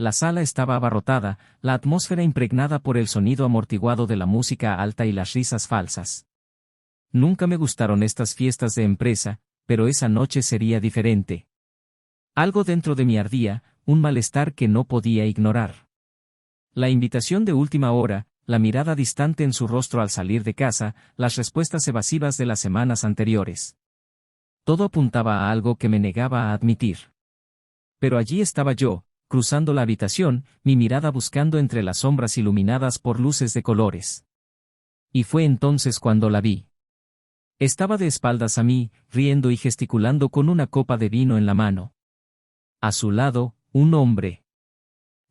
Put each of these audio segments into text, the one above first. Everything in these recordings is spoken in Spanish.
La sala estaba abarrotada, la atmósfera impregnada por el sonido amortiguado de la música alta y las risas falsas. Nunca me gustaron estas fiestas de empresa, pero esa noche sería diferente. Algo dentro de mí ardía, un malestar que no podía ignorar. La invitación de última hora, la mirada distante en su rostro al salir de casa, las respuestas evasivas de las semanas anteriores. Todo apuntaba a algo que me negaba a admitir. Pero allí estaba yo, cruzando la habitación, mi mirada buscando entre las sombras iluminadas por luces de colores. Y fue entonces cuando la vi. Estaba de espaldas a mí, riendo y gesticulando con una copa de vino en la mano. A su lado, un hombre.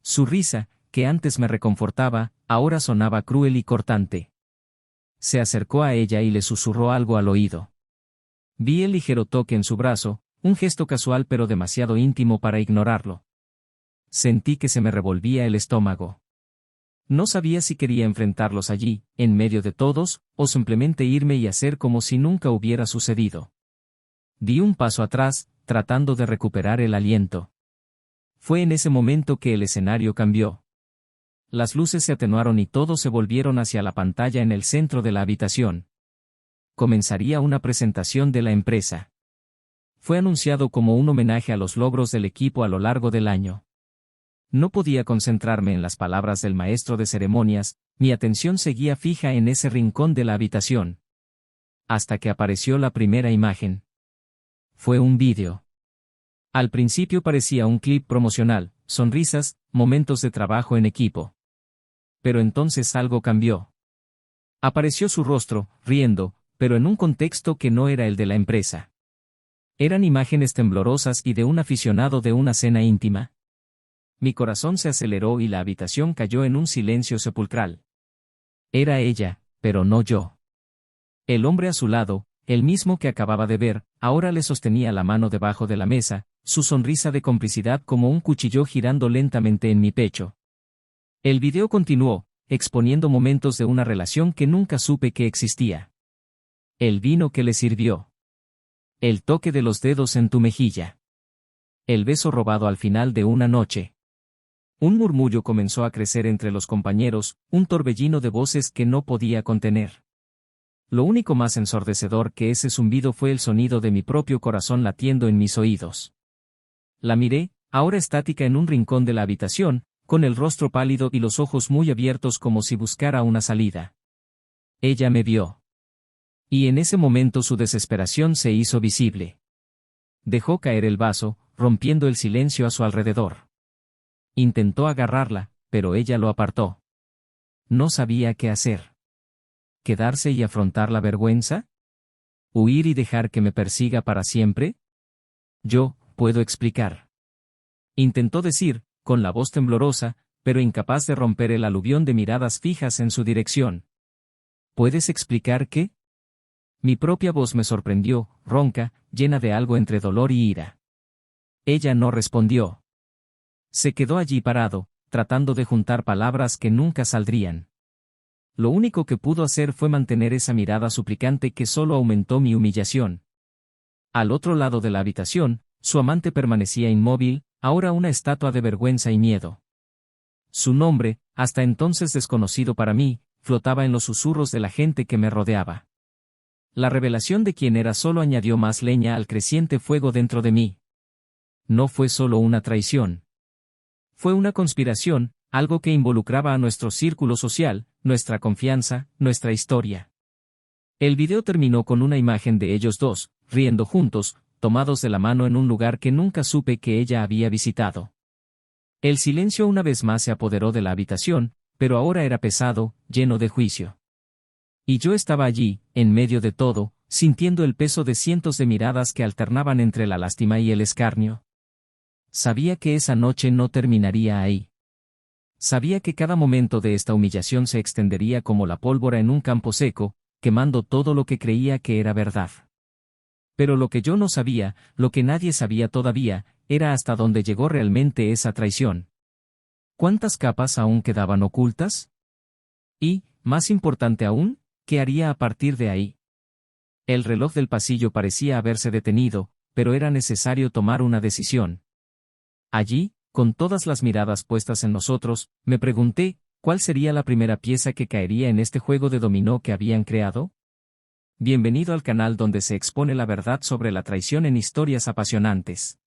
Su risa, que antes me reconfortaba, ahora sonaba cruel y cortante. Se acercó a ella y le susurró algo al oído. Vi el ligero toque en su brazo, un gesto casual pero demasiado íntimo para ignorarlo. Sentí que se me revolvía el estómago. No sabía si quería enfrentarlos allí, en medio de todos, o simplemente irme y hacer como si nunca hubiera sucedido. Di un paso atrás, tratando de recuperar el aliento. Fue en ese momento que el escenario cambió. Las luces se atenuaron y todos se volvieron hacia la pantalla en el centro de la habitación. Comenzaría una presentación de la empresa. Fue anunciado como un homenaje a los logros del equipo a lo largo del año. No podía concentrarme en las palabras del maestro de ceremonias, mi atención seguía fija en ese rincón de la habitación. Hasta que apareció la primera imagen. Fue un vídeo. Al principio parecía un clip promocional, sonrisas, momentos de trabajo en equipo. Pero entonces algo cambió. Apareció su rostro, riendo, pero en un contexto que no era el de la empresa. Eran imágenes temblorosas y de un aficionado de una cena íntima. Mi corazón se aceleró y la habitación cayó en un silencio sepulcral. Era ella, pero no yo. El hombre a su lado, el mismo que acababa de ver, ahora le sostenía la mano debajo de la mesa, su sonrisa de complicidad como un cuchillo girando lentamente en mi pecho. El video continuó, exponiendo momentos de una relación que nunca supe que existía. El vino que le sirvió. El toque de los dedos en tu mejilla. El beso robado al final de una noche. Un murmullo comenzó a crecer entre los compañeros, un torbellino de voces que no podía contener. Lo único más ensordecedor que ese zumbido fue el sonido de mi propio corazón latiendo en mis oídos. La miré, ahora estática en un rincón de la habitación, con el rostro pálido y los ojos muy abiertos como si buscara una salida. Ella me vio. Y en ese momento su desesperación se hizo visible. Dejó caer el vaso, rompiendo el silencio a su alrededor. Intentó agarrarla, pero ella lo apartó. No sabía qué hacer. ¿Quedarse y afrontar la vergüenza? ¿Huir y dejar que me persiga para siempre? Yo, puedo explicar. Intentó decir, con la voz temblorosa, pero incapaz de romper el aluvión de miradas fijas en su dirección. ¿Puedes explicar qué? Mi propia voz me sorprendió, ronca, llena de algo entre dolor y ira. Ella no respondió. Se quedó allí parado, tratando de juntar palabras que nunca saldrían. Lo único que pudo hacer fue mantener esa mirada suplicante que solo aumentó mi humillación. Al otro lado de la habitación, su amante permanecía inmóvil, ahora una estatua de vergüenza y miedo. Su nombre, hasta entonces desconocido para mí, flotaba en los susurros de la gente que me rodeaba. La revelación de quién era solo añadió más leña al creciente fuego dentro de mí. No fue solo una traición. Fue una conspiración, algo que involucraba a nuestro círculo social, nuestra confianza, nuestra historia. El video terminó con una imagen de ellos dos, riendo juntos, tomados de la mano en un lugar que nunca supe que ella había visitado. El silencio una vez más se apoderó de la habitación, pero ahora era pesado, lleno de juicio. Y yo estaba allí, en medio de todo, sintiendo el peso de cientos de miradas que alternaban entre la lástima y el escarnio. Sabía que esa noche no terminaría ahí. Sabía que cada momento de esta humillación se extendería como la pólvora en un campo seco, quemando todo lo que creía que era verdad. Pero lo que yo no sabía, lo que nadie sabía todavía, era hasta dónde llegó realmente esa traición. ¿Cuántas capas aún quedaban ocultas? Y, más importante aún, ¿qué haría a partir de ahí? El reloj del pasillo parecía haberse detenido, pero era necesario tomar una decisión. Allí, Con todas las miradas puestas en nosotros, me pregunté, ¿cuál sería la primera pieza que caería en este juego de dominó que habían creado? Bienvenido al canal donde se expone la verdad sobre la traición en historias apasionantes.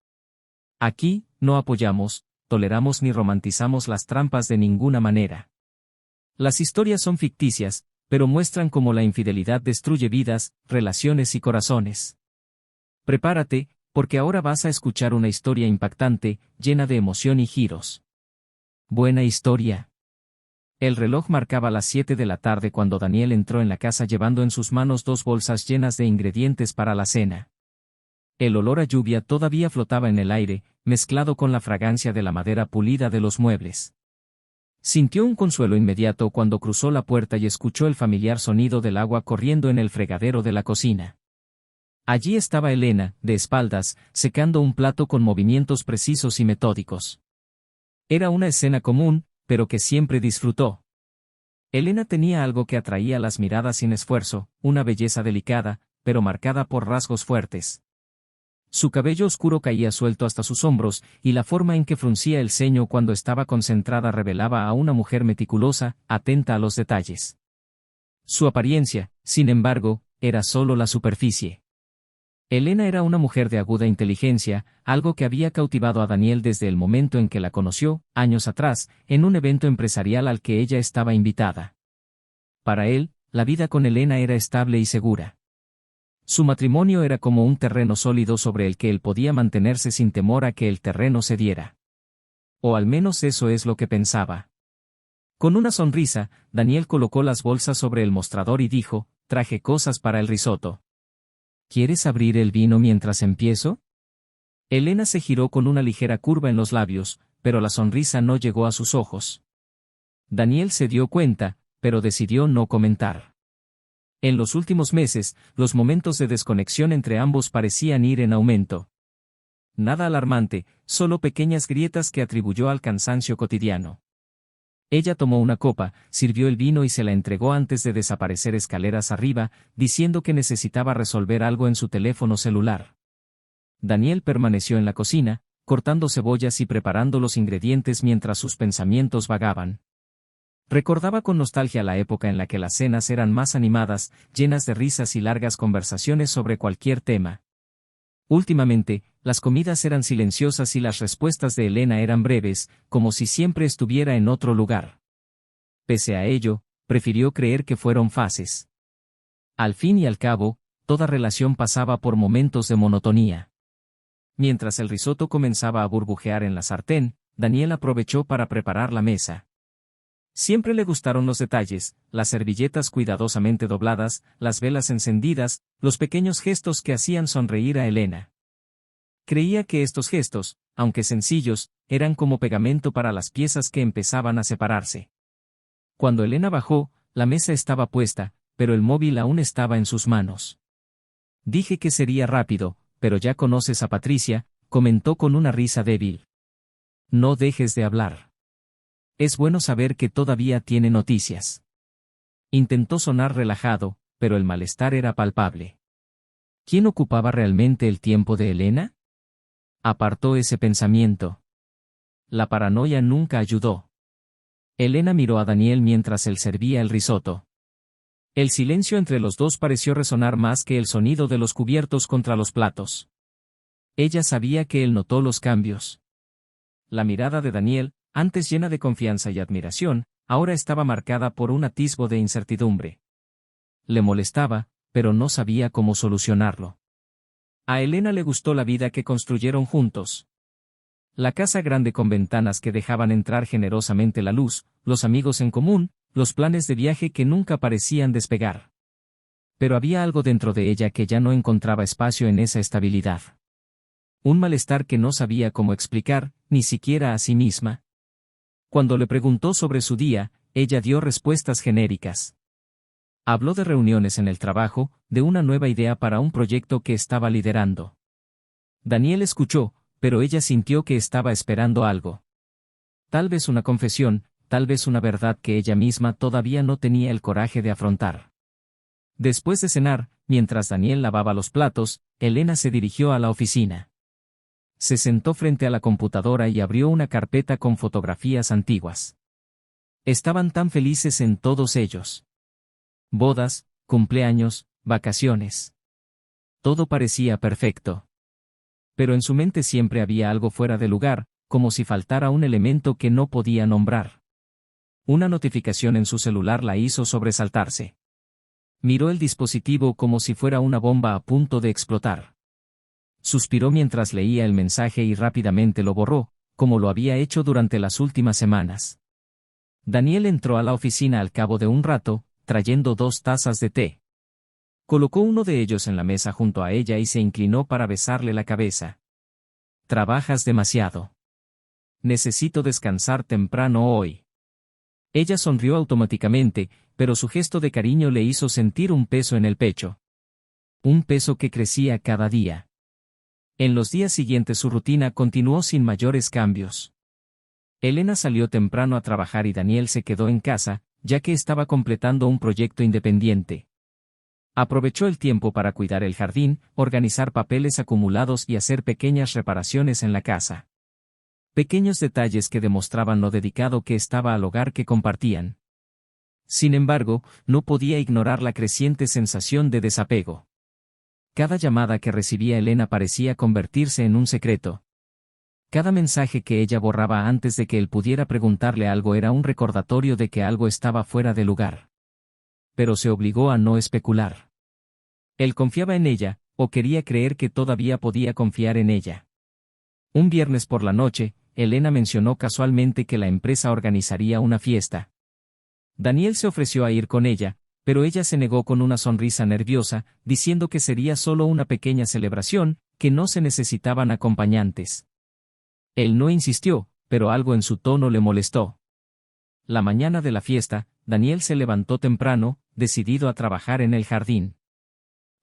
Aquí, no apoyamos, toleramos ni romantizamos las trampas de ninguna manera. Las historias son ficticias, pero muestran cómo la infidelidad destruye vidas, relaciones y corazones. Prepárate, porque ahora vas a escuchar una historia impactante, llena de emoción y giros. Buena historia. El reloj marcaba las 7 de la tarde cuando Daniel entró en la casa llevando en sus manos 2 bolsas llenas de ingredientes para la cena. El olor a lluvia todavía flotaba en el aire, mezclado con la fragancia de la madera pulida de los muebles. Sintió un consuelo inmediato cuando cruzó la puerta y escuchó el familiar sonido del agua corriendo en el fregadero de la cocina. Allí estaba Elena, de espaldas, secando un plato con movimientos precisos y metódicos. Era una escena común, pero que siempre disfrutó. Elena tenía algo que atraía las miradas sin esfuerzo, una belleza delicada, pero marcada por rasgos fuertes. Su cabello oscuro caía suelto hasta sus hombros, y la forma en que fruncía el ceño cuando estaba concentrada revelaba a una mujer meticulosa, atenta a los detalles. Su apariencia, sin embargo, era solo la superficie. Elena era una mujer de aguda inteligencia, algo que había cautivado a Daniel desde el momento en que la conoció, años atrás, en un evento empresarial al que ella estaba invitada. Para él, la vida con Elena era estable y segura. Su matrimonio era como un terreno sólido sobre el que él podía mantenerse sin temor a que el terreno cediera. O al menos eso es lo que pensaba. Con una sonrisa, Daniel colocó las bolsas sobre el mostrador y dijo, «Traje cosas para el risotto. ¿Quieres abrir el vino mientras empiezo?» Elena se giró con una ligera curva en los labios, pero la sonrisa no llegó a sus ojos. Daniel se dio cuenta, pero decidió no comentar. En los últimos meses, los momentos de desconexión entre ambos parecían ir en aumento. Nada alarmante, solo pequeñas grietas que atribuyó al cansancio cotidiano. Ella tomó una copa, sirvió el vino y se la entregó antes de desaparecer escaleras arriba, diciendo que necesitaba resolver algo en su teléfono celular. Daniel permaneció en la cocina, cortando cebollas y preparando los ingredientes mientras sus pensamientos vagaban. Recordaba con nostalgia la época en la que las cenas eran más animadas, llenas de risas y largas conversaciones sobre cualquier tema. Últimamente, las comidas eran silenciosas y las respuestas de Elena eran breves, como si siempre estuviera en otro lugar. Pese a ello, prefirió creer que fueron fases. Al fin y al cabo, toda relación pasaba por momentos de monotonía. Mientras el risotto comenzaba a burbujear en la sartén, Daniel aprovechó para preparar la mesa. Siempre le gustaron los detalles, las servilletas cuidadosamente dobladas, las velas encendidas, los pequeños gestos que hacían sonreír a Elena. Creía que estos gestos, aunque sencillos, eran como pegamento para las piezas que empezaban a separarse. Cuando Elena bajó, la mesa estaba puesta, pero el móvil aún estaba en sus manos. Dije que sería rápido, pero ya conoces a Patricia, comentó con una risa débil. No dejes de hablar. Es bueno saber que todavía tiene noticias. Intentó sonar relajado, pero el malestar era palpable. ¿Quién ocupaba realmente el tiempo de Elena? Apartó ese pensamiento. La paranoia nunca ayudó. Elena miró a Daniel mientras él servía el risotto. El silencio entre los dos pareció resonar más que el sonido de los cubiertos contra los platos. Ella sabía que él notó los cambios. La mirada de Daniel, antes llena de confianza y admiración, ahora estaba marcada por un atisbo de incertidumbre. Le molestaba, pero no sabía cómo solucionarlo. A Elena le gustó la vida que construyeron juntos. La casa grande con ventanas que dejaban entrar generosamente la luz, los amigos en común, los planes de viaje que nunca parecían despegar. Pero había algo dentro de ella que ya no encontraba espacio en esa estabilidad. Un malestar que no sabía cómo explicar, ni siquiera a sí misma. Cuando le preguntó sobre su día, ella dio respuestas genéricas. Habló de reuniones en el trabajo, de una nueva idea para un proyecto que estaba liderando. Daniel escuchó, pero ella sintió que estaba esperando algo. Tal vez una confesión, tal vez una verdad que ella misma todavía no tenía el coraje de afrontar. Después de cenar, mientras Daniel lavaba los platos, Elena se dirigió a la oficina. Se sentó frente a la computadora y abrió una carpeta con fotografías antiguas. Estaban tan felices en todos ellos. Bodas, cumpleaños, vacaciones. Todo parecía perfecto. Pero en su mente siempre había algo fuera de lugar, como si faltara un elemento que no podía nombrar. Una notificación en su celular la hizo sobresaltarse. Miró el dispositivo como si fuera una bomba a punto de explotar. Suspiró mientras leía el mensaje y rápidamente lo borró, como lo había hecho durante las últimas semanas. Daniel entró a la oficina al cabo de un rato, trayendo 2 tazas de té. Colocó uno de ellos en la mesa junto a ella y se inclinó para besarle la cabeza. «Trabajas demasiado. Necesito descansar temprano hoy». Ella sonrió automáticamente, pero su gesto de cariño le hizo sentir un peso en el pecho. Un peso que crecía cada día. En los días siguientes su rutina continuó sin mayores cambios. Elena salió temprano a trabajar y Daniel se quedó en casa, ya que estaba completando un proyecto independiente. Aprovechó el tiempo para cuidar el jardín, organizar papeles acumulados y hacer pequeñas reparaciones en la casa. Pequeños detalles que demostraban lo dedicado que estaba al hogar que compartían. Sin embargo, no podía ignorar la creciente sensación de desapego. Cada llamada que recibía Elena parecía convertirse en un secreto. Cada mensaje que ella borraba antes de que él pudiera preguntarle algo era un recordatorio de que algo estaba fuera de lugar. Pero se obligó a no especular. Él confiaba en ella, o quería creer que todavía podía confiar en ella. Un viernes por la noche, Elena mencionó casualmente que la empresa organizaría una fiesta. Daniel se ofreció a ir con ella, pero ella se negó con una sonrisa nerviosa, diciendo que sería solo una pequeña celebración, que no se necesitaban acompañantes. Él no insistió, pero algo en su tono le molestó. La mañana de la fiesta, Daniel se levantó temprano, decidido a trabajar en el jardín.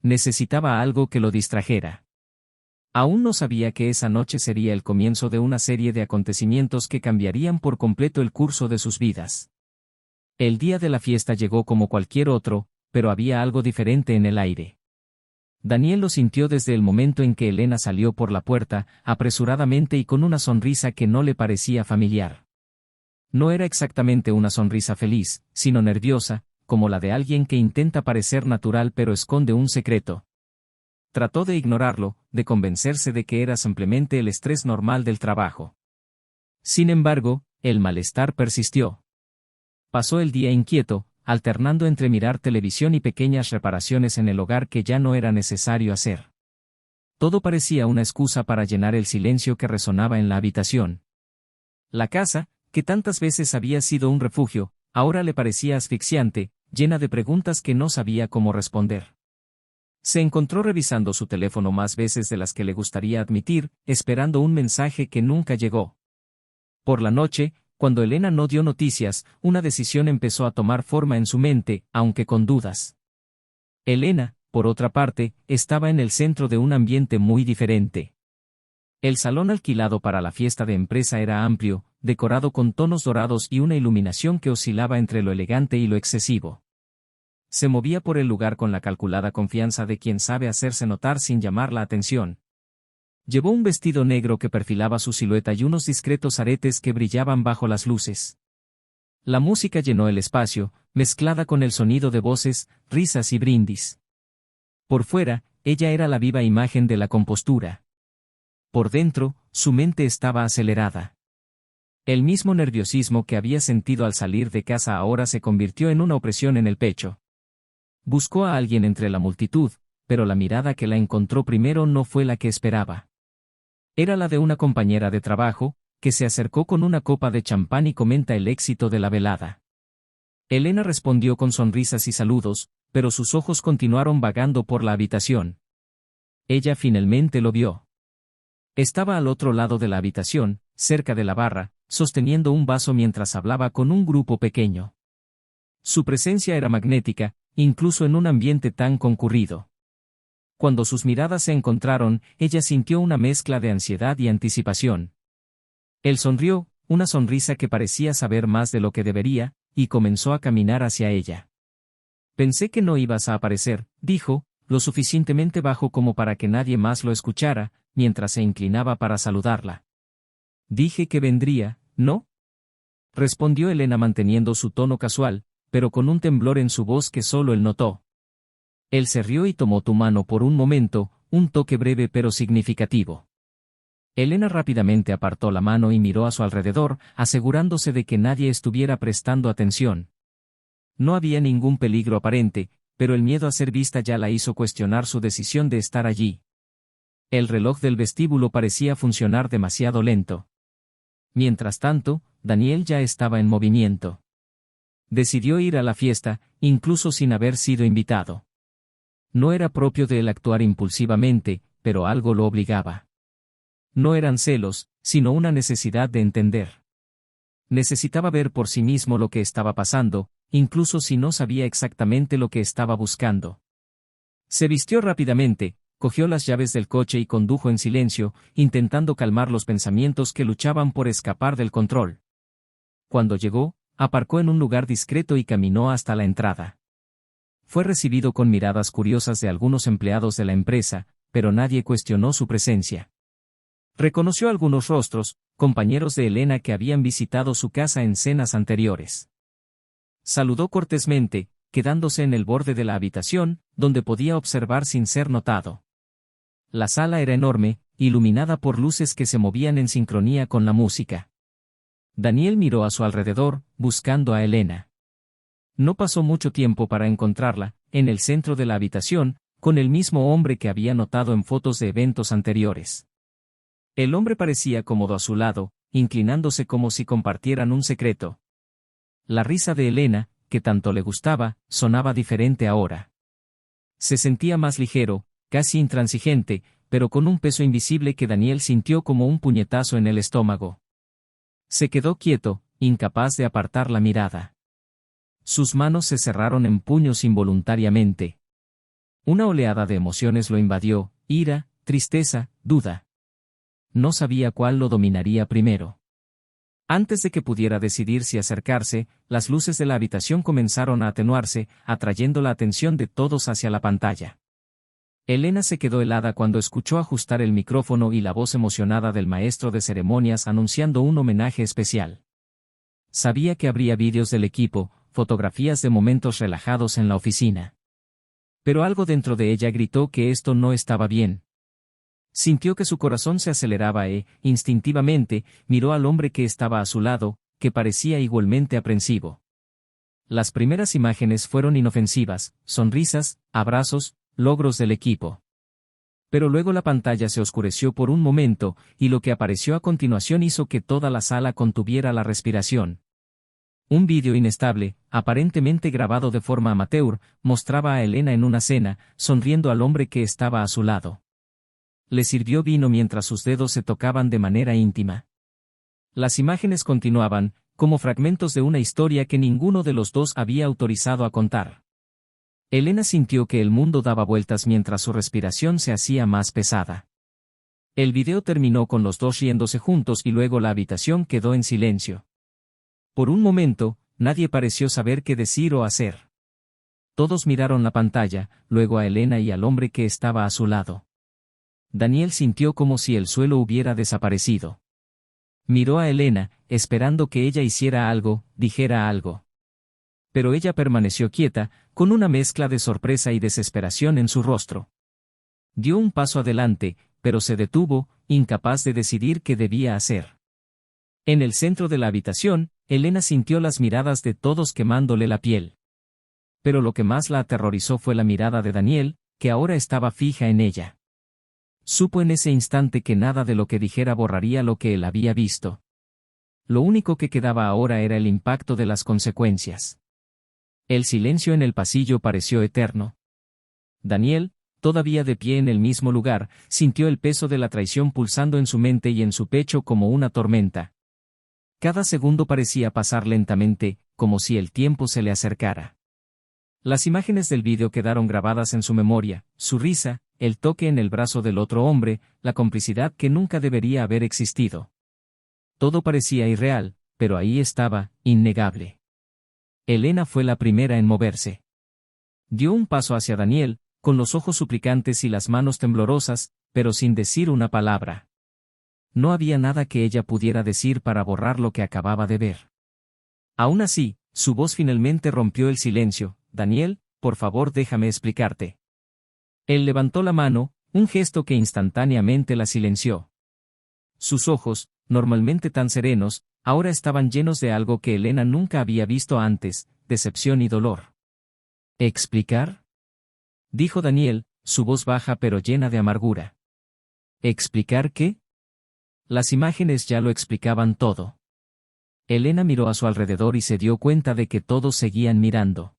Necesitaba algo que lo distrajera. Aún no sabía que esa noche sería el comienzo de una serie de acontecimientos que cambiarían por completo el curso de sus vidas. El día de la fiesta llegó como cualquier otro, pero había algo diferente en el aire. Daniel lo sintió desde el momento en que Elena salió por la puerta, apresuradamente y con una sonrisa que no le parecía familiar. No era exactamente una sonrisa feliz, sino nerviosa, como la de alguien que intenta parecer natural pero esconde un secreto. Trató de ignorarlo, de convencerse de que era simplemente el estrés normal del trabajo. Sin embargo, el malestar persistió. Pasó el día inquieto, alternando entre mirar televisión y pequeñas reparaciones en el hogar que ya no era necesario hacer. Todo parecía una excusa para llenar el silencio que resonaba en la habitación. La casa, que tantas veces había sido un refugio, ahora le parecía asfixiante, llena de preguntas que no sabía cómo responder. Se encontró revisando su teléfono más veces de las que le gustaría admitir, esperando un mensaje que nunca llegó. Por la noche, cuando Elena no dio noticias, una decisión empezó a tomar forma en su mente, aunque con dudas. Elena, por otra parte, estaba en el centro de un ambiente muy diferente. El salón alquilado para la fiesta de empresa era amplio, decorado con tonos dorados y una iluminación que oscilaba entre lo elegante y lo excesivo. Se movía por el lugar con la calculada confianza de quien sabe hacerse notar sin llamar la atención. Llevó un vestido negro que perfilaba su silueta y unos discretos aretes que brillaban bajo las luces. La música llenó el espacio, mezclada con el sonido de voces, risas y brindis. Por fuera, ella era la viva imagen de la compostura. Por dentro, su mente estaba acelerada. El mismo nerviosismo que había sentido al salir de casa ahora se convirtió en una opresión en el pecho. Buscó a alguien entre la multitud, pero la mirada que la encontró primero no fue la que esperaba. Era la de una compañera de trabajo, que se acercó con una copa de champán y comenta el éxito de la velada. Elena respondió con sonrisas y saludos, pero sus ojos continuaron vagando por la habitación. Ella finalmente lo vio. Estaba al otro lado de la habitación, cerca de la barra, sosteniendo un vaso mientras hablaba con un grupo pequeño. Su presencia era magnética, incluso en un ambiente tan concurrido. Cuando sus miradas se encontraron, ella sintió una mezcla de ansiedad y anticipación. Él sonrió, una sonrisa que parecía saber más de lo que debería, y comenzó a caminar hacia ella. «Pensé que no ibas a aparecer», dijo, lo suficientemente bajo como para que nadie más lo escuchara, mientras se inclinaba para saludarla. Dije que vendría, ¿no? Respondió Elena manteniendo su tono casual, pero con un temblor en su voz que solo él notó. Él se rió y tomó tu mano por un momento, un toque breve pero significativo. Elena rápidamente apartó la mano y miró a su alrededor, asegurándose de que nadie estuviera prestando atención. No había ningún peligro aparente, pero el miedo a ser vista ya la hizo cuestionar su decisión de estar allí. El reloj del vestíbulo parecía funcionar demasiado lento. Mientras tanto, Daniel ya estaba en movimiento. Decidió ir a la fiesta, incluso sin haber sido invitado. No era propio de él actuar impulsivamente, pero algo lo obligaba. No eran celos, sino una necesidad de entender. Necesitaba ver por sí mismo lo que estaba pasando, incluso si no sabía exactamente lo que estaba buscando. Se vistió rápidamente, cogió las llaves del coche y condujo en silencio, intentando calmar los pensamientos que luchaban por escapar del control. Cuando llegó, aparcó en un lugar discreto y caminó hasta la entrada. Fue recibido con miradas curiosas de algunos empleados de la empresa, pero nadie cuestionó su presencia. Reconoció algunos rostros, compañeros de Elena que habían visitado su casa en cenas anteriores. Saludó cortésmente, quedándose en el borde de la habitación, donde podía observar sin ser notado. La sala era enorme, iluminada por luces que se movían en sincronía con la música. Daniel miró a su alrededor, buscando a Elena. No pasó mucho tiempo para encontrarla, en el centro de la habitación, con el mismo hombre que había notado en fotos de eventos anteriores. El hombre parecía cómodo a su lado, inclinándose como si compartieran un secreto. La risa de Elena, que tanto le gustaba, sonaba diferente ahora. Se sentía más ligero, casi intransigente, pero con un peso invisible que Daniel sintió como un puñetazo en el estómago. Se quedó quieto, incapaz de apartar la mirada. Sus manos se cerraron en puños involuntariamente. Una oleada de emociones lo invadió, ira, tristeza, duda. No sabía cuál lo dominaría primero. Antes de que pudiera decidir si acercarse, las luces de la habitación comenzaron a atenuarse, atrayendo la atención de todos hacia la pantalla. Elena se quedó helada cuando escuchó ajustar el micrófono y la voz emocionada del maestro de ceremonias anunciando un homenaje especial. Sabía que habría vídeos del equipo, fotografías de momentos relajados en la oficina. Pero algo dentro de ella gritó que esto no estaba bien. Sintió que su corazón se aceleraba e, instintivamente, miró al hombre que estaba a su lado, que parecía igualmente aprensivo. Las primeras imágenes fueron inofensivas, sonrisas, abrazos, logros del equipo. Pero luego la pantalla se oscureció por un momento, y lo que apareció a continuación hizo que toda la sala contuviera la respiración. Un vídeo inestable, aparentemente grabado de forma amateur, mostraba a Elena en una cena, sonriendo al hombre que estaba a su lado. Le sirvió vino mientras sus dedos se tocaban de manera íntima. Las imágenes continuaban, como fragmentos de una historia que ninguno de los dos había autorizado a contar. Elena sintió que el mundo daba vueltas mientras su respiración se hacía más pesada. El video terminó con los dos riéndose juntos y luego la habitación quedó en silencio. Por un momento, nadie pareció saber qué decir o hacer. Todos miraron la pantalla, luego a Elena y al hombre que estaba a su lado. Daniel sintió como si el suelo hubiera desaparecido. Miró a Elena, esperando que ella hiciera algo, dijera algo. Pero ella permaneció quieta, con una mezcla de sorpresa y desesperación en su rostro. Dio un paso adelante, pero se detuvo, incapaz de decidir qué debía hacer. En el centro de la habitación, Elena sintió las miradas de todos quemándole la piel. Pero lo que más la aterrorizó fue la mirada de Daniel, que ahora estaba fija en ella. Supo en ese instante que nada de lo que dijera borraría lo que él había visto. Lo único que quedaba ahora era el impacto de las consecuencias. El silencio en el pasillo pareció eterno. Daniel, todavía de pie en el mismo lugar, sintió el peso de la traición pulsando en su mente y en su pecho como una tormenta. Cada segundo parecía pasar lentamente, como si el tiempo se le acercara. Las imágenes del vídeo quedaron grabadas en su memoria, su risa, el toque en el brazo del otro hombre, la complicidad que nunca debería haber existido. Todo parecía irreal, pero ahí estaba, innegable. Elena fue la primera en moverse. Dio un paso hacia Daniel, con los ojos suplicantes y las manos temblorosas, pero sin decir una palabra. No había nada que ella pudiera decir para borrar lo que acababa de ver. Aún así, su voz finalmente rompió el silencio. Daniel, por favor déjame explicarte. Él levantó la mano, un gesto que instantáneamente la silenció. Sus ojos, normalmente tan serenos, ahora estaban llenos de algo que Elena nunca había visto antes, decepción y dolor. ¿Explicar? Dijo Daniel, su voz baja pero llena de amargura. ¿Explicar qué? Las imágenes ya lo explicaban todo. Elena miró a su alrededor y se dio cuenta de que todos seguían mirando.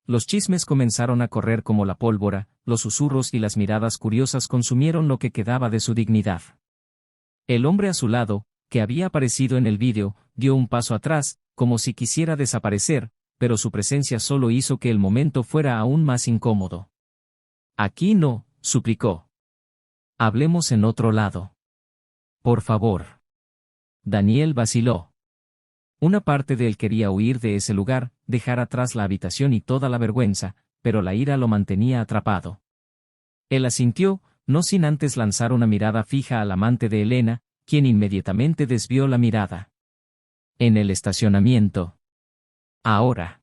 Los chismes comenzaron a correr como la pólvora, los susurros y las miradas curiosas consumieron lo que quedaba de su dignidad. El hombre a su lado, que había aparecido en el vídeo, dio un paso atrás, como si quisiera desaparecer, pero su presencia solo hizo que el momento fuera aún más incómodo. Aquí no, suplicó. Hablemos en otro lado. Por favor. Daniel vaciló. Una parte de él quería huir de ese lugar, dejar atrás la habitación y toda la vergüenza, pero la ira lo mantenía atrapado. Él asintió, no sin antes lanzar una mirada fija al amante de Elena, quien inmediatamente desvió la mirada. En el estacionamiento. Ahora.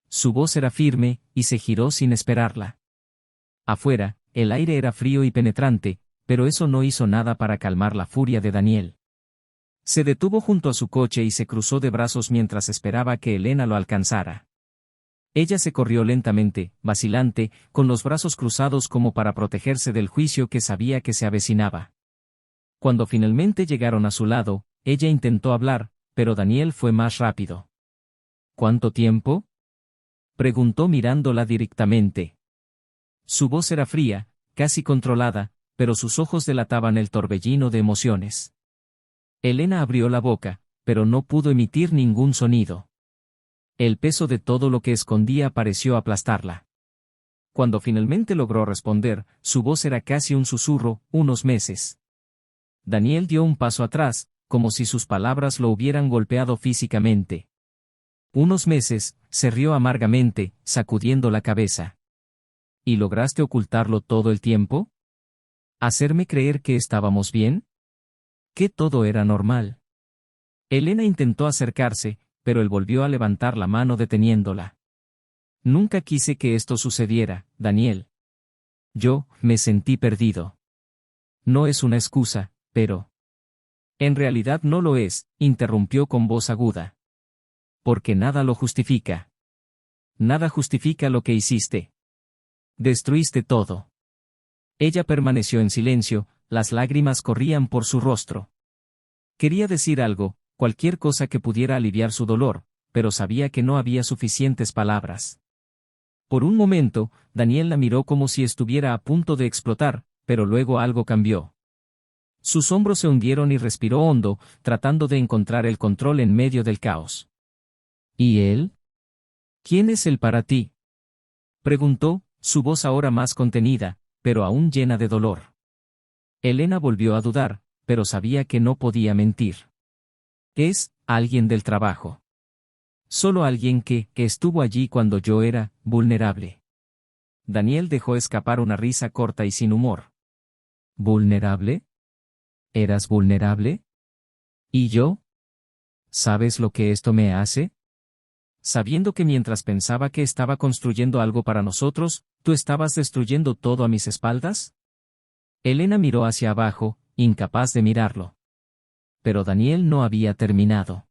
Su voz era firme, y se giró sin esperarla. Afuera, el aire era frío y penetrante, pero eso no hizo nada para calmar la furia de Daniel. Se detuvo junto a su coche y se cruzó de brazos mientras esperaba que Elena lo alcanzara. Ella se corrió lentamente, vacilante, con los brazos cruzados como para protegerse del juicio que sabía que se avecinaba. Cuando finalmente llegaron a su lado, ella intentó hablar, pero Daniel fue más rápido. ¿Cuánto tiempo? Preguntó mirándola directamente. Su voz era fría, casi controlada, pero sus ojos delataban el torbellino de emociones. Elena abrió la boca, pero no pudo emitir ningún sonido. El peso de todo lo que escondía pareció aplastarla. Cuando finalmente logró responder, su voz era casi un susurro, unos meses. Daniel dio un paso atrás, como si sus palabras lo hubieran golpeado físicamente. Unos meses, se rió amargamente, sacudiendo la cabeza. ¿Y lograste ocultarlo todo el tiempo? ¿Hacerme creer que estábamos bien? Que todo era normal. Elena intentó acercarse, pero él volvió a levantar la mano deteniéndola. Nunca quise que esto sucediera, Daniel. Yo, me sentí perdido. No es una excusa, pero... En realidad no lo es, interrumpió con voz aguda. Porque nada lo justifica. Nada justifica lo que hiciste. Destruiste todo. Ella permaneció en silencio, las lágrimas corrían por su rostro. Quería decir algo, cualquier cosa que pudiera aliviar su dolor, pero sabía que no había suficientes palabras. Por un momento, Daniel la miró como si estuviera a punto de explotar, pero luego algo cambió. Sus hombros se hundieron y respiró hondo, tratando de encontrar el control en medio del caos. ¿Y él? ¿Quién es él para ti? Preguntó, su voz ahora más contenida, pero aún llena de dolor. Elena volvió a dudar, pero sabía que no podía mentir. Es alguien del trabajo. Solo alguien que estuvo allí cuando yo era vulnerable. Daniel dejó escapar una risa corta y sin humor. ¿Vulnerable? ¿Eras vulnerable? ¿Y yo? ¿Sabes lo que esto me hace? Sabiendo que mientras pensaba que estaba construyendo algo para nosotros, ¿tú estabas destruyendo todo a mis espaldas? Elena miró hacia abajo, incapaz de mirarlo. Pero Daniel no había terminado.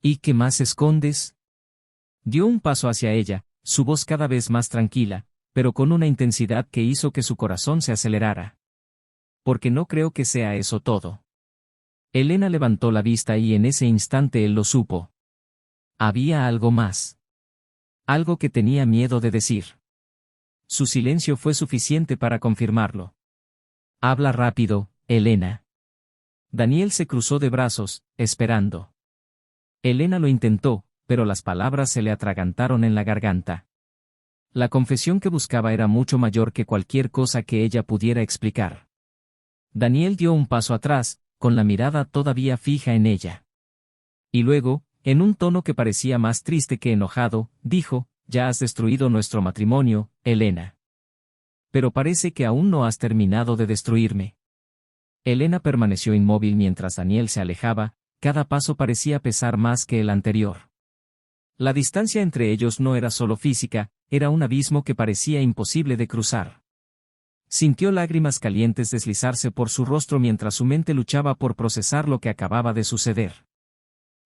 ¿Y qué más escondes? Dio un paso hacia ella, su voz cada vez más tranquila, pero con una intensidad que hizo que su corazón se acelerara. Porque no creo que sea eso todo. Elena levantó la vista y en ese instante él lo supo. Había algo más. Algo que tenía miedo de decir. Su silencio fue suficiente para confirmarlo. Habla rápido, Elena. Daniel se cruzó de brazos, esperando. Elena lo intentó, pero las palabras se le atragantaron en la garganta. La confesión que buscaba era mucho mayor que cualquier cosa que ella pudiera explicar. Daniel dio un paso atrás, con la mirada todavía fija en ella. Y luego, en un tono que parecía más triste que enojado, dijo, «Ya has destruido nuestro matrimonio, Elena. pero parece que aún no has terminado de destruirme. Elena permaneció inmóvil mientras Daniel se alejaba, cada paso parecía pesar más que el anterior. La distancia entre ellos no era solo física, era un abismo que parecía imposible de cruzar. Sintió lágrimas calientes deslizarse por su rostro mientras su mente luchaba por procesar lo que acababa de suceder.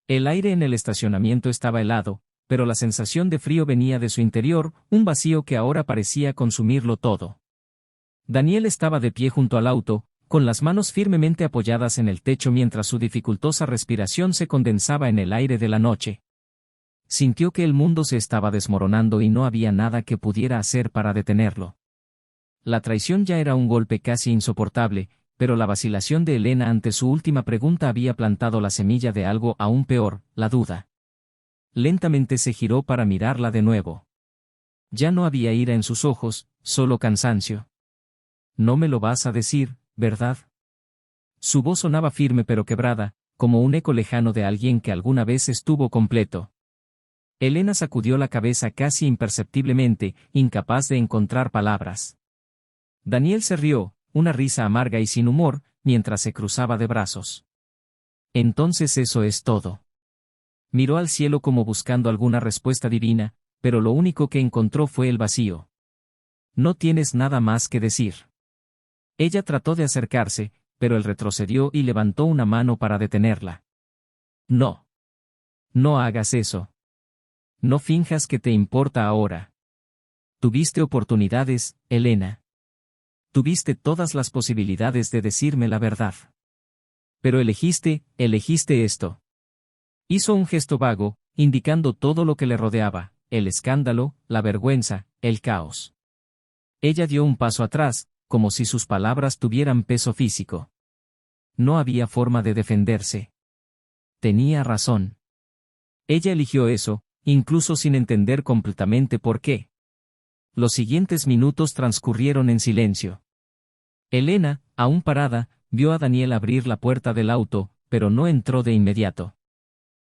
El aire en el estacionamiento estaba helado, pero la sensación de frío venía de su interior, un vacío que ahora parecía consumirlo todo. Daniel estaba de pie junto al auto, con las manos firmemente apoyadas en el techo mientras su dificultosa respiración se condensaba en el aire de la noche. Sintió que el mundo se estaba desmoronando y no había nada que pudiera hacer para detenerlo. La traición ya era un golpe casi insoportable, pero la vacilación de Elena ante su última pregunta había plantado la semilla de algo aún peor, la duda. Lentamente se giró para mirarla de nuevo. Ya no había ira en sus ojos, solo cansancio. No me lo vas a decir, ¿verdad? Su voz sonaba firme pero quebrada, como un eco lejano de alguien que alguna vez estuvo completo. Elena sacudió la cabeza casi imperceptiblemente, incapaz de encontrar palabras. Daniel se rió, una risa amarga y sin humor, mientras se cruzaba de brazos. Entonces eso es todo. Miró al cielo como buscando alguna respuesta divina, pero lo único que encontró fue el vacío. No tienes nada más que decir. Ella trató de acercarse, pero él retrocedió y levantó una mano para detenerla. No. No hagas eso. No finjas que te importa ahora. Tuviste oportunidades, Elena. Tuviste todas las posibilidades de decirme la verdad. Pero elegiste esto. Hizo un gesto vago, indicando todo lo que le rodeaba, el escándalo, la vergüenza, el caos. Ella dio un paso atrás, como si sus palabras tuvieran peso físico. No había forma de defenderse. Tenía razón. Ella eligió eso, incluso sin entender completamente por qué. Los siguientes minutos transcurrieron en silencio. Elena, aún parada, vio a Daniel abrir la puerta del auto, pero no entró de inmediato.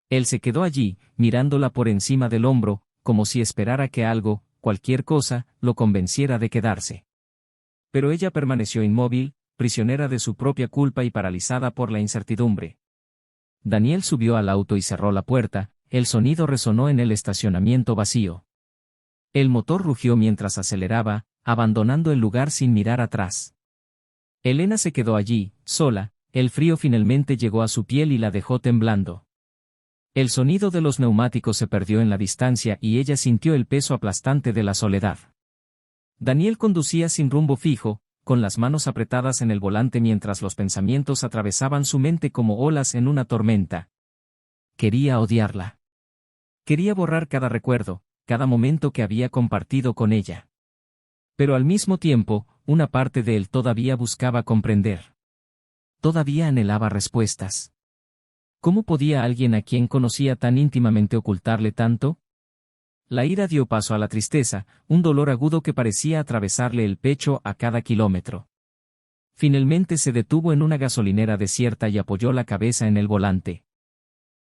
Él se quedó allí, mirándola por encima del hombro, como si esperara que algo, cualquier cosa, lo convenciera de quedarse. Pero ella permaneció inmóvil, prisionera de su propia culpa y paralizada por la incertidumbre. Daniel subió al auto y cerró la puerta, el sonido resonó en el estacionamiento vacío. El motor rugió mientras aceleraba, abandonando el lugar sin mirar atrás. Elena se quedó allí, sola, el frío finalmente llegó a su piel y la dejó temblando. El sonido de los neumáticos se perdió en la distancia y ella sintió el peso aplastante de la soledad. Daniel conducía sin rumbo fijo, con las manos apretadas en el volante mientras los pensamientos atravesaban su mente como olas en una tormenta. Quería odiarla. Quería borrar cada recuerdo, cada momento que había compartido con ella. Pero al mismo tiempo, una parte de él todavía buscaba comprender. Todavía anhelaba respuestas. ¿Cómo podía alguien a quien conocía tan íntimamente ocultarle tanto? La ira dio paso a la tristeza, un dolor agudo que parecía atravesarle el pecho a cada kilómetro. Finalmente se detuvo en una gasolinera desierta y apoyó la cabeza en el volante.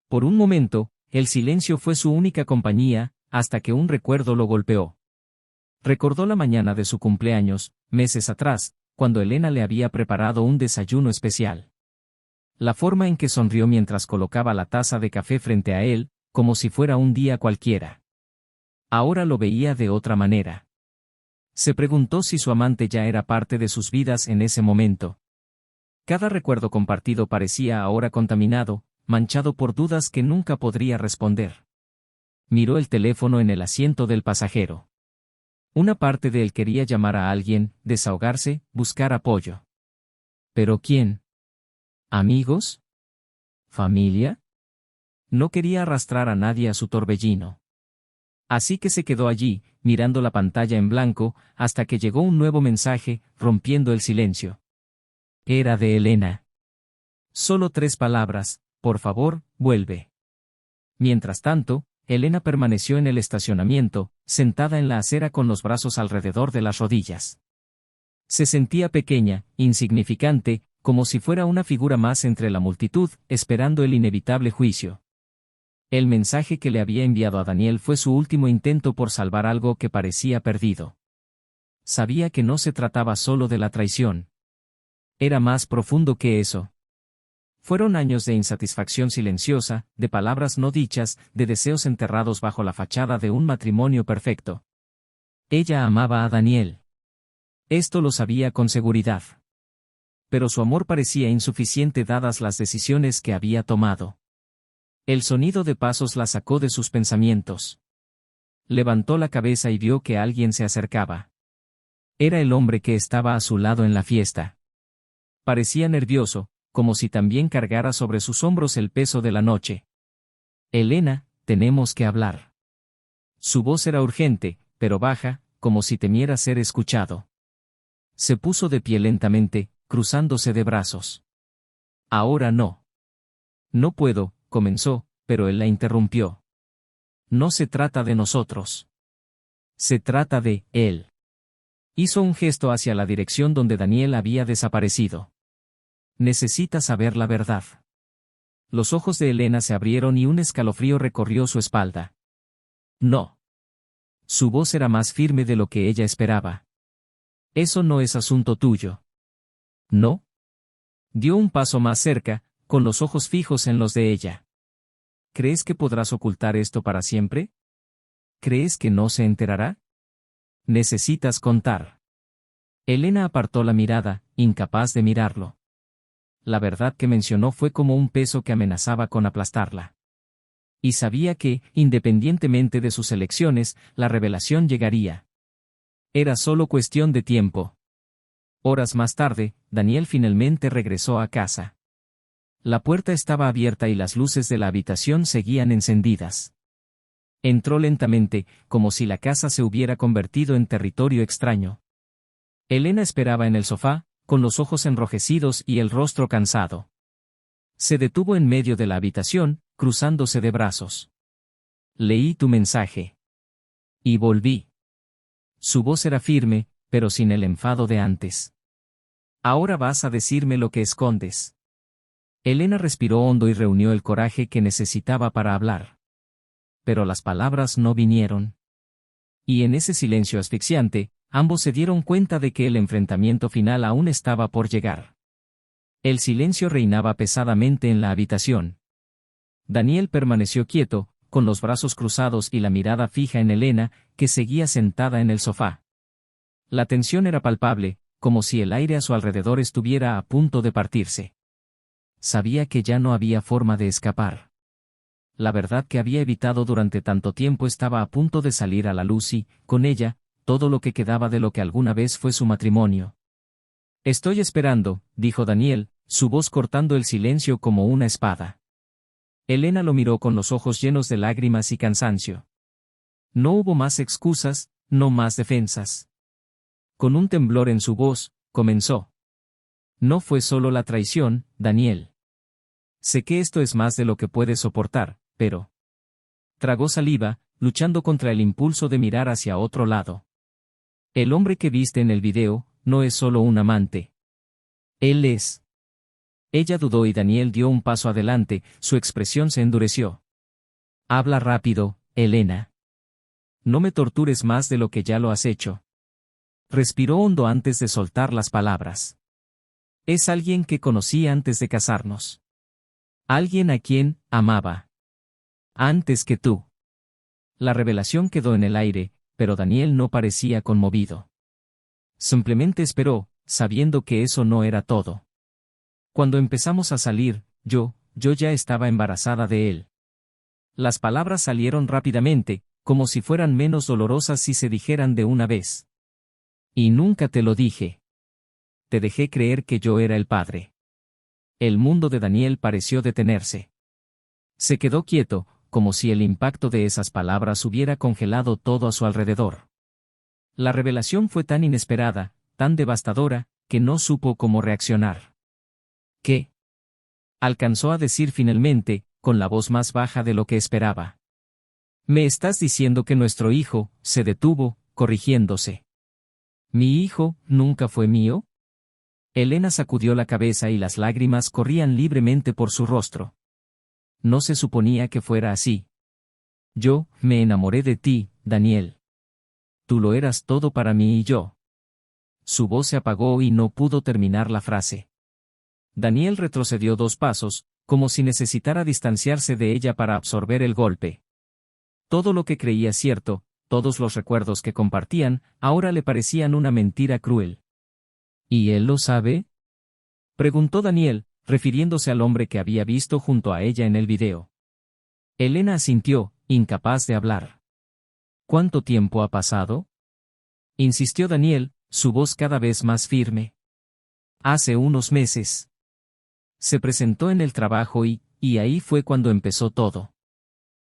Por un momento, el silencio fue su única compañía, hasta que un recuerdo lo golpeó. Recordó la mañana de su cumpleaños, meses atrás, cuando Elena le había preparado un desayuno especial. La forma en que sonrió mientras colocaba la taza de café frente a él, como si fuera un día cualquiera. Ahora lo veía de otra manera. Se preguntó si su amante ya era parte de sus vidas en ese momento. Cada recuerdo compartido parecía ahora contaminado, manchado por dudas que nunca podría responder. Miró el teléfono en el asiento del pasajero. Una parte de él quería llamar a alguien, desahogarse, buscar apoyo. ¿Pero quién? ¿Amigos? ¿Familia? No quería arrastrar a nadie a su torbellino. Así que se quedó allí, mirando la pantalla en blanco, hasta que llegó un nuevo mensaje, rompiendo el silencio. Era de Elena. Solo 3 palabras: por favor, vuelve. Mientras tanto, Elena permaneció en el estacionamiento, sentada en la acera con los brazos alrededor de las rodillas. Se sentía pequeña, insignificante, como si fuera una figura más entre la multitud, esperando el inevitable juicio. El mensaje que le había enviado a Daniel fue su último intento por salvar algo que parecía perdido. Sabía que no se trataba solo de la traición. Era más profundo que eso. Fueron años de insatisfacción silenciosa, de palabras no dichas, de deseos enterrados bajo la fachada de un matrimonio perfecto. Ella amaba a Daniel. Esto lo sabía con seguridad. Pero su amor parecía insuficiente dadas las decisiones que había tomado. El sonido de pasos la sacó de sus pensamientos. Levantó la cabeza y vio que alguien se acercaba. Era el hombre que estaba a su lado en la fiesta. Parecía nervioso, como si también cargara sobre sus hombros el peso de la noche. Elena, tenemos que hablar. Su voz era urgente, pero baja, como si temiera ser escuchado. Se puso de pie lentamente, cruzándose de brazos. Ahora no. No puedo, comenzó, pero él la interrumpió. No se trata de nosotros. Se trata de él. Hizo un gesto hacia la dirección donde Daniel había desaparecido. Necesita saber la verdad. Los ojos de Elena se abrieron y un escalofrío recorrió su espalda. No. Su voz era más firme de lo que ella esperaba. Eso no es asunto tuyo. ¿No? Dio un paso más cerca, con los ojos fijos en los de ella. ¿Crees que podrás ocultar esto para siempre? ¿Crees que no se enterará? Necesitas contar. Elena apartó la mirada, incapaz de mirarlo. La verdad que mencionó fue como un peso que amenazaba con aplastarla. Y sabía que, independientemente de sus elecciones, la revelación llegaría. Era solo cuestión de tiempo. Horas más tarde, Daniel finalmente regresó a casa. La puerta estaba abierta y las luces de la habitación seguían encendidas. Entró lentamente, como si la casa se hubiera convertido en territorio extraño. Elena esperaba en el sofá, con los ojos enrojecidos y el rostro cansado. Se detuvo en medio de la habitación, cruzándose de brazos. Leí tu mensaje. Y volví. Su voz era firme, pero sin el enfado de antes. Ahora vas a decirme lo que escondes. Elena respiró hondo y reunió el coraje que necesitaba para hablar. Pero las palabras no vinieron. Y en ese silencio asfixiante, ambos se dieron cuenta de que el enfrentamiento final aún estaba por llegar. El silencio reinaba pesadamente en la habitación. Daniel permaneció quieto, con los brazos cruzados y la mirada fija en Elena, que seguía sentada en el sofá. La tensión era palpable, como si el aire a su alrededor estuviera a punto de partirse. Sabía que ya no había forma de escapar. La verdad que había evitado durante tanto tiempo estaba a punto de salir a la luz y, con ella, todo lo que quedaba de lo que alguna vez fue su matrimonio. Estoy esperando, dijo Daniel, su voz cortando el silencio como una espada. Elena lo miró con los ojos llenos de lágrimas y cansancio. No hubo más excusas, no más defensas. Con un temblor en su voz, comenzó. No fue solo la traición, Daniel. Sé que esto es más de lo que puedes soportar, pero... Tragó saliva, luchando contra el impulso de mirar hacia otro lado. El hombre que viste en el video, no es solo un amante. Él es... Ella dudó y Daniel dio un paso adelante, su expresión se endureció. Habla rápido, Elena. No me tortures más de lo que ya lo has hecho. Respiró hondo antes de soltar las palabras. Es alguien que conocí antes de casarnos. Alguien a quien amaba. Antes que tú. La revelación quedó en el aire, pero Daniel no parecía conmovido. Simplemente esperó, sabiendo que eso no era todo. Cuando empezamos a salir, yo ya estaba embarazada de él. Las palabras salieron rápidamente, como si fueran menos dolorosas si se dijeran de una vez. Y nunca te lo dije. Te dejé creer que yo era el padre. El mundo de Daniel pareció detenerse. Se quedó quieto, como si el impacto de esas palabras hubiera congelado todo a su alrededor. La revelación fue tan inesperada, tan devastadora, que no supo cómo reaccionar. ¿Qué? Alcanzó a decir finalmente, con la voz más baja de lo que esperaba. ¿Me estás diciendo que nuestro hijo se detuvo, corrigiéndose? ¿Mi hijo nunca fue mío? Elena sacudió la cabeza y las lágrimas corrían libremente por su rostro. No se suponía que fuera así. Yo me enamoré de ti, Daniel. Tú lo eras todo para mí y yo. su voz se apagó y no pudo terminar la frase. Daniel retrocedió 2 pasos, como si necesitara distanciarse de ella para absorber el golpe. Todo lo que creía cierto, todos los recuerdos que compartían, ahora le parecían una mentira cruel. ¿Y él lo sabe? Preguntó Daniel, refiriéndose al hombre que había visto junto a ella en el video. Elena asintió, incapaz de hablar. ¿Cuánto tiempo ha pasado? Insistió Daniel, su voz cada vez más firme. Hace unos meses. Se presentó en el trabajo y ahí fue cuando empezó todo.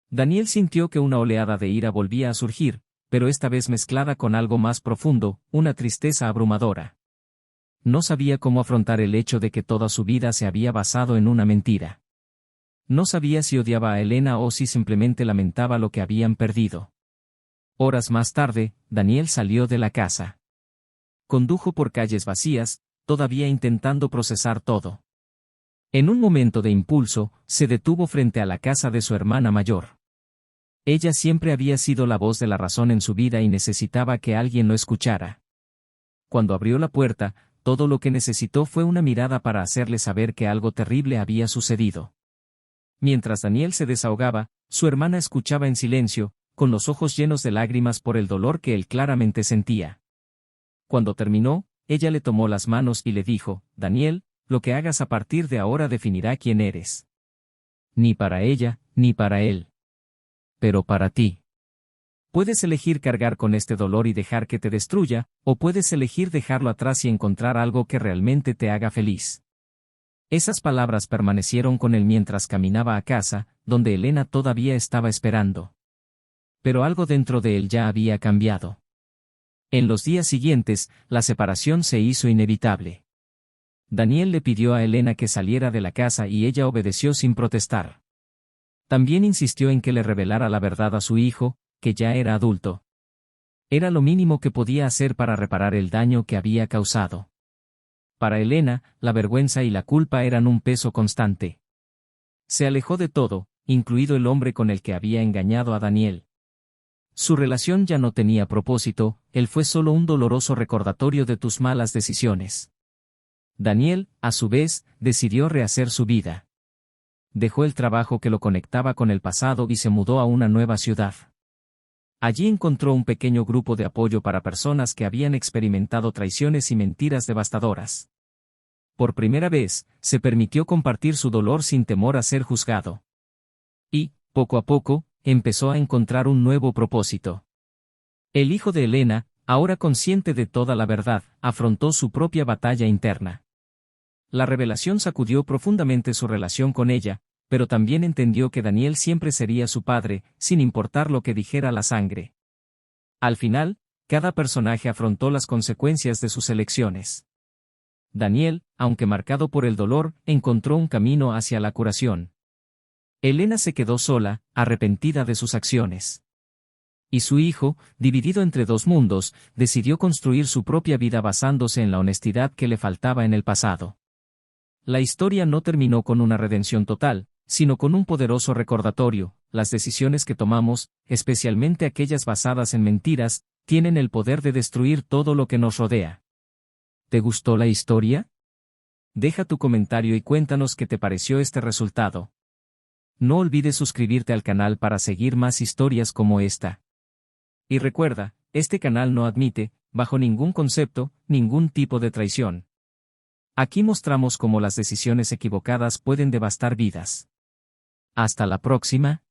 Daniel sintió que una oleada de ira volvía a surgir, pero esta vez mezclada con algo más profundo, una tristeza abrumadora. No sabía cómo afrontar el hecho de que toda su vida se había basado en una mentira. No sabía si odiaba a Elena o si simplemente lamentaba lo que habían perdido. Horas más tarde, Daniel salió de la casa. Condujo por calles vacías, todavía intentando procesar todo. En un momento de impulso, se detuvo frente a la casa de su hermana mayor. Ella siempre había sido la voz de la razón en su vida y necesitaba que alguien lo escuchara. Cuando abrió la puerta, todo lo que necesitó fue una mirada para hacerle saber que algo terrible había sucedido. Mientras Daniel se desahogaba, su hermana escuchaba en silencio, con los ojos llenos de lágrimas por el dolor que él claramente sentía. Cuando terminó, ella le tomó las manos y le dijo, Daniel, lo que hagas a partir de ahora definirá quién eres. Ni para ella, ni para él. Pero para ti. Puedes elegir cargar con este dolor y dejar que te destruya, o puedes elegir dejarlo atrás y encontrar algo que realmente te haga feliz. Esas palabras permanecieron con él mientras caminaba a casa, donde Elena todavía estaba esperando. Pero algo dentro de él ya había cambiado. En los días siguientes, la separación se hizo inevitable. Daniel le pidió a Elena que saliera de la casa y ella obedeció sin protestar. También insistió en que le revelara la verdad a su hijo, que ya era adulto. Era lo mínimo que podía hacer para reparar el daño que había causado. Para Elena, la vergüenza y la culpa eran un peso constante. Se alejó de todo, incluido el hombre con el que había engañado a Daniel. Su relación ya no tenía propósito, él fue solo un doloroso recordatorio de tus malas decisiones. Daniel, a su vez, decidió rehacer su vida. Dejó el trabajo que lo conectaba con el pasado y se mudó a una nueva ciudad. Allí encontró un pequeño grupo de apoyo para personas que habían experimentado traiciones y mentiras devastadoras. Por primera vez, se permitió compartir su dolor sin temor a ser juzgado. Y, poco a poco, empezó a encontrar un nuevo propósito. El hijo de Elena, ahora consciente de toda la verdad, afrontó su propia batalla interna. La revelación sacudió profundamente su relación con ella, pero también entendió que Daniel siempre sería su padre, sin importar lo que dijera la sangre. Al final, cada personaje afrontó las consecuencias de sus elecciones. Daniel, aunque marcado por el dolor, encontró un camino hacia la curación. Elena se quedó sola, arrepentida de sus acciones. Y su hijo, dividido entre 2 mundos, decidió construir su propia vida basándose en la honestidad que le faltaba en el pasado. La historia no terminó con una redención total, sino con un poderoso recordatorio: las decisiones que tomamos, especialmente aquellas basadas en mentiras, tienen el poder de destruir todo lo que nos rodea. ¿Te gustó la historia? Deja tu comentario y cuéntanos qué te pareció este resultado. No olvides suscribirte al canal para seguir más historias como esta. Y recuerda, este canal no admite, bajo ningún concepto, ningún tipo de traición. Aquí mostramos cómo las decisiones equivocadas pueden devastar vidas. Hasta la próxima.